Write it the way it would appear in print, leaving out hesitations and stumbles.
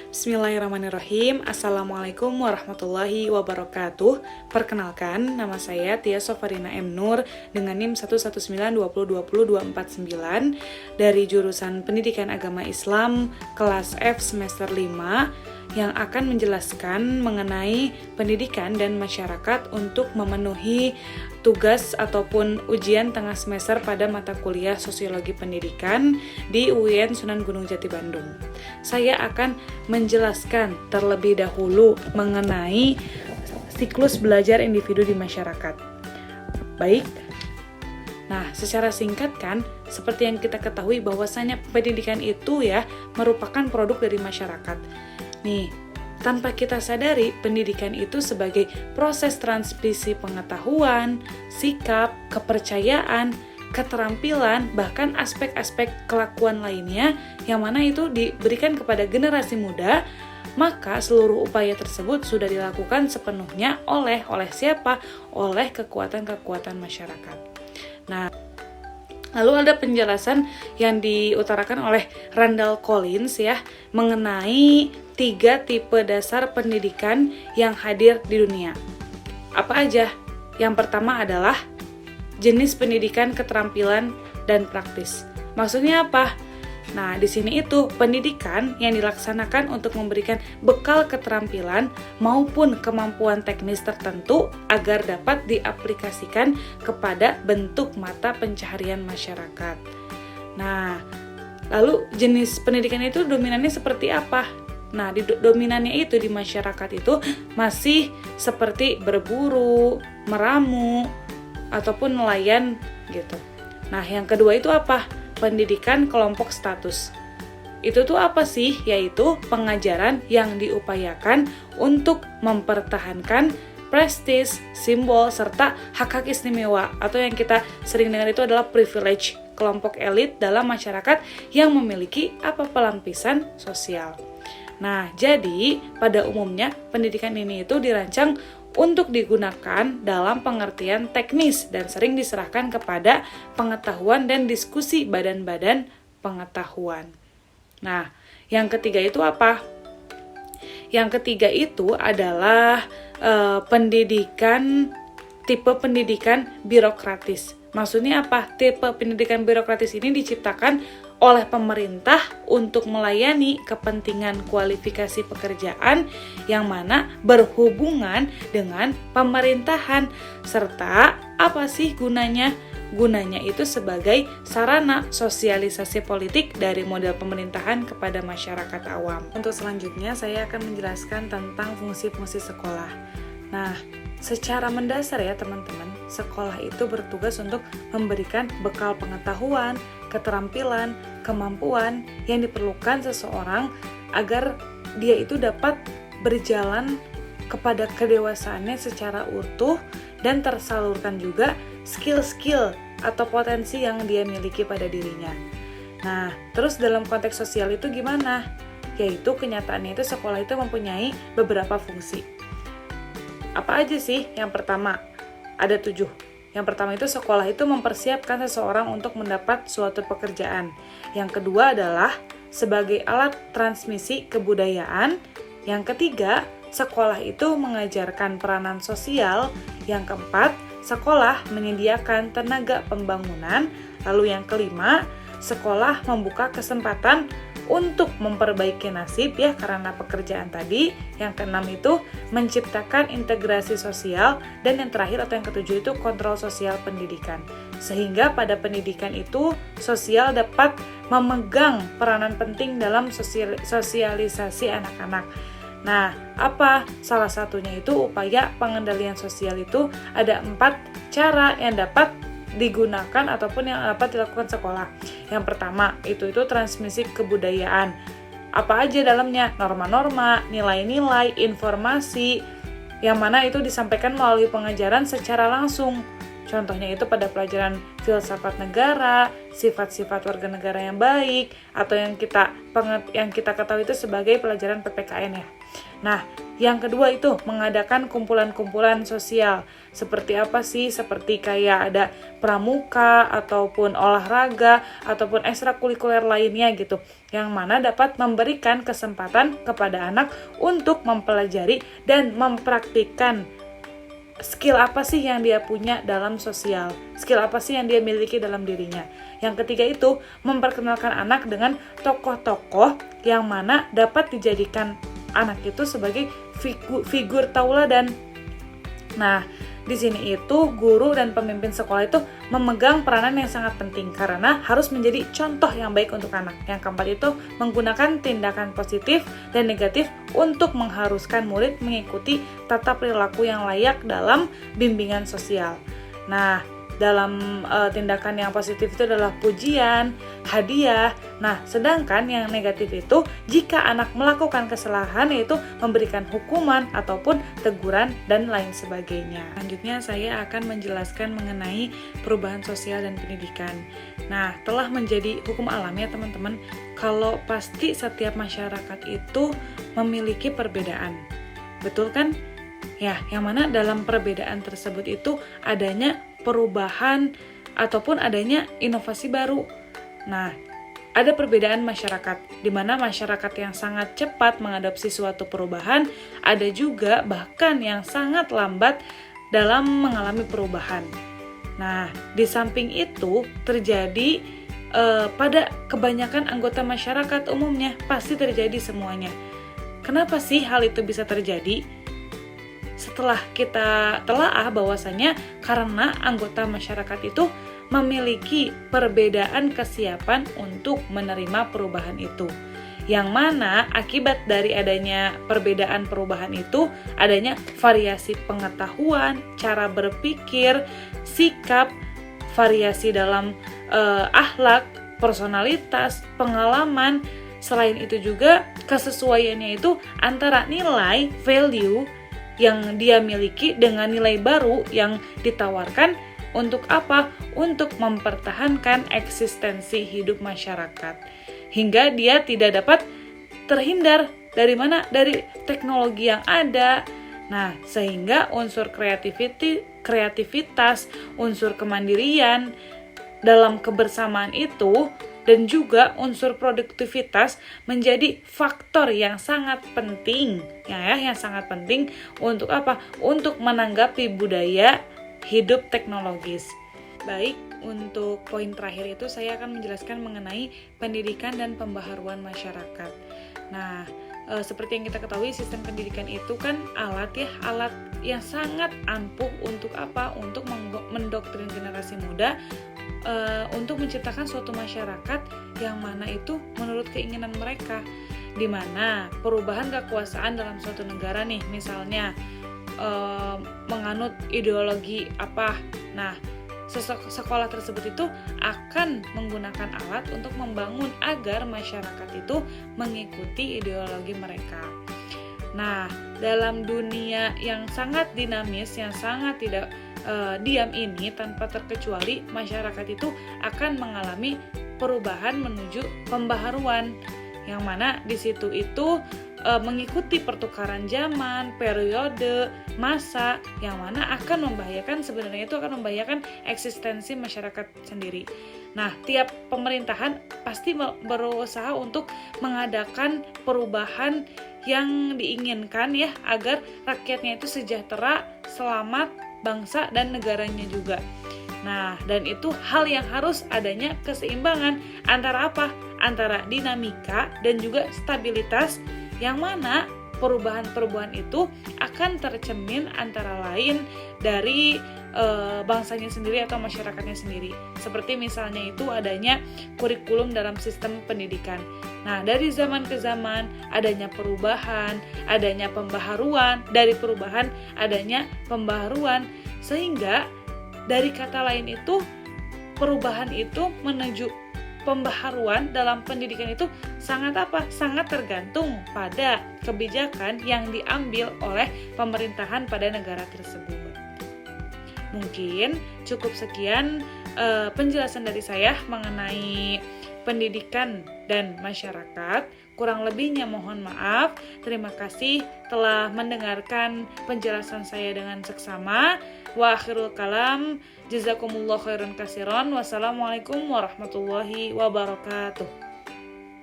Bismillahirrahmanirrahim. Assalamualaikum warahmatullahi wabarakatuh. Perkenalkan, nama saya Tia Sofarina M. Nur dengan NIM 11920202049 dari jurusan Pendidikan Agama Islam kelas F semester 5 yang akan menjelaskan mengenai pendidikan dan masyarakat untuk memenuhi tugas ataupun ujian tengah semester pada mata kuliah Sosiologi Pendidikan di UIN Sunan Gunung Jati Bandung. Saya akan menjelaskan terlebih dahulu mengenai siklus belajar individu di masyarakat. Baik. Nah, secara singkat kan, seperti yang kita ketahui bahwasanya pendidikan itu ya merupakan produk dari masyarakat. Nih, tanpa kita sadari, pendidikan itu sebagai proses transmisi pengetahuan, sikap, kepercayaan, keterampilan, bahkan aspek-aspek kelakuan lainnya yang mana itu diberikan kepada generasi muda, maka seluruh upaya tersebut sudah dilakukan sepenuhnya oleh siapa? Oleh kekuatan-kekuatan masyarakat. Nah, lalu ada penjelasan yang diutarakan oleh Randall Collins ya mengenai 3 tipe dasar pendidikan yang hadir di dunia. Apa aja? Yang pertama adalah jenis pendidikan keterampilan dan praktis. Maksudnya apa? Nah, di sini itu pendidikan yang dilaksanakan untuk memberikan bekal keterampilan maupun kemampuan teknis tertentu agar dapat diaplikasikan kepada bentuk mata pencaharian masyarakat. Nah, lalu jenis pendidikan itu dominannya seperti apa? Nah, dominannya itu di masyarakat itu masih seperti berburu, meramu, ataupun nelayan gitu. Nah, yang kedua itu apa? Pendidikan kelompok status. Itu tuh apa sih? Yaitu pengajaran yang diupayakan untuk mempertahankan prestis, simbol, serta hak-hak istimewa atau yang kita sering dengar itu adalah privilege kelompok elit dalam masyarakat yang memiliki pelampisan sosial. Nah, jadi pada umumnya pendidikan ini itu dirancang untuk digunakan dalam pengertian teknis dan sering diserahkan kepada pengetahuan dan diskusi badan-badan pengetahuan. Nah, yang ketiga itu apa? Yang ketiga itu adalah tipe pendidikan birokratis. Maksudnya apa? Tipe pendidikan birokratis ini diciptakan oleh pemerintah untuk melayani kepentingan kualifikasi pekerjaan yang mana berhubungan dengan pemerintahan. Serta apa sih gunanya? Gunanya itu sebagai sarana sosialisasi politik dari model pemerintahan kepada masyarakat awam. Untuk selanjutnya saya akan menjelaskan tentang fungsi-fungsi sekolah. Nah, secara mendasar ya teman-teman, sekolah itu bertugas untuk memberikan bekal pengetahuan, keterampilan, kemampuan yang diperlukan seseorang agar dia itu dapat berjalan kepada kedewasaannya secara utuh dan tersalurkan juga skill-skill atau potensi yang dia miliki pada dirinya. Nah, terus dalam konteks sosial itu gimana? Yaitu kenyataannya itu sekolah itu mempunyai beberapa fungsi. Apa aja sih? Yang pertama, ada 7. Yang pertama itu sekolah itu mempersiapkan seseorang untuk mendapat suatu pekerjaan. Yang kedua adalah sebagai alat transmisi kebudayaan. Yang ketiga, sekolah itu mengajarkan peranan sosial. Yang keempat, sekolah menyediakan tenaga pembangunan. Lalu yang kelima, sekolah membuka kesempatan untuk memperbaiki nasib ya karena pekerjaan tadi. Yang keenam itu menciptakan integrasi sosial, dan yang terakhir atau yang ketujuh itu kontrol sosial pendidikan. Sehingga pada pendidikan itu sosial dapat memegang peranan penting dalam sosialisasi anak-anak. Nah, apa salah satunya itu upaya pengendalian sosial itu ada 4 cara yang dapat digunakan ataupun yang dapat dilakukan sekolah. Yang pertama itu transmisi kebudayaan. Apa aja dalamnya? Norma-norma, nilai-nilai, informasi yang mana itu disampaikan melalui pengajaran secara langsung. Contohnya itu pada pelajaran filsafat negara, sifat-sifat warga negara yang baik, atau yang kita ketahui itu sebagai pelajaran PPKN ya. Nah, Yang kedua itu mengadakan kumpulan-kumpulan sosial. Seperti apa sih? Seperti kayak ada pramuka ataupun olahraga ataupun ekstrakurikuler lainnya gitu. Yang mana dapat memberikan kesempatan kepada anak untuk mempelajari dan mempraktikkan skill apa sih yang dia punya dalam sosial, skill apa sih yang dia miliki dalam dirinya. Yang ketiga itu memperkenalkan anak dengan tokoh-tokoh yang mana dapat dijadikan anak itu sebagai figur tauladan. Nah, di sini itu guru dan pemimpin sekolah itu memegang peranan yang sangat penting karena harus menjadi contoh yang baik untuk anak. Yang keempat itu menggunakan tindakan positif dan negatif untuk mengharuskan murid mengikuti tata perilaku yang layak dalam bimbingan sosial. Nah, dalam tindakan yang positif itu adalah pujian, hadiah. Nah, sedangkan yang negatif itu jika anak melakukan kesalahan yaitu memberikan hukuman ataupun teguran dan lain sebagainya. Selanjutnya saya akan menjelaskan mengenai perubahan sosial dan pendidikan. Nah, telah menjadi hukum alam ya teman-teman, kalau pasti setiap masyarakat itu memiliki perbedaan. Betul kan? Ya, yang mana dalam perbedaan tersebut itu adanya perubahan ataupun adanya inovasi baru. Nah, ada perbedaan masyarakat, di mana masyarakat yang sangat cepat mengadopsi suatu perubahan, ada juga bahkan yang sangat lambat dalam mengalami perubahan. Nah, di samping itu terjadi pada kebanyakan anggota masyarakat umumnya, pasti terjadi semuanya. Kenapa sih hal itu bisa terjadi? Setelah kita telaah bahwasanya karena anggota masyarakat itu memiliki perbedaan kesiapan untuk menerima perubahan itu. Yang mana akibat dari adanya perbedaan perubahan itu adanya variasi pengetahuan, cara berpikir, sikap, variasi dalam akhlak, personalitas, pengalaman. Selain itu juga kesesuaiannya itu antara nilai, value yang dia miliki dengan nilai baru yang ditawarkan untuk apa? Untuk mempertahankan eksistensi hidup masyarakat. Hingga dia tidak dapat terhindar dari mana? Dari teknologi yang ada. Nah, sehingga unsur kreativitas, unsur kemandirian dalam kebersamaan itu dan juga unsur produktivitas menjadi faktor yang sangat penting yang sangat penting untuk apa? Untuk menanggapi budaya hidup teknologis. Baik, untuk poin terakhir itu saya akan menjelaskan mengenai pendidikan dan pembaharuan masyarakat. Nah, seperti yang kita ketahui sistem pendidikan itu kan alat yang sangat ampuh untuk apa? Untuk mendoktrin generasi muda untuk menciptakan suatu masyarakat yang mana itu menurut keinginan mereka, di mana perubahan kekuasaan dalam suatu negara nih, misalnya menganut ideologi apa, nah sekolah tersebut itu akan menggunakan alat untuk membangun agar masyarakat itu mengikuti ideologi mereka. Nah, dalam dunia yang sangat dinamis, yang sangat tidak diam ini, tanpa terkecuali masyarakat itu akan mengalami perubahan menuju pembaharuan, yang mana di situ itu mengikuti pertukaran zaman, periode, masa, yang mana akan membahayakan, sebenarnya itu akan membahayakan eksistensi masyarakat sendiri. Nah, tiap pemerintahan pasti berusaha untuk mengadakan perubahan yang diinginkan ya, agar rakyatnya itu sejahtera, selamat, bangsa dan negaranya juga. Nah, dan itu hal yang harus adanya keseimbangan antara apa? Antara dinamika dan juga stabilitas, yang mana perubahan-perubahan itu akan tercermin antara lain dari bangsanya sendiri atau masyarakatnya sendiri. Seperti misalnya itu adanya kurikulum dalam sistem pendidikan. Nah, dari zaman ke zaman adanya perubahan, adanya pembaharuan, dari perubahan adanya pembaharuan, sehingga dari kata lain itu perubahan itu menuju pembaharuan dalam pendidikan itu sangat apa? Sangat tergantung pada kebijakan yang diambil oleh pemerintahan pada negara tersebut. Mungkin cukup sekian penjelasan dari saya mengenai pendidikan dan masyarakat. Kurang lebihnya mohon maaf. Terima kasih telah mendengarkan penjelasan saya dengan seksama. Wa akhirul kalam, jazakumullah khairan katsiran. Wassalamualaikum warahmatullahi wabarakatuh.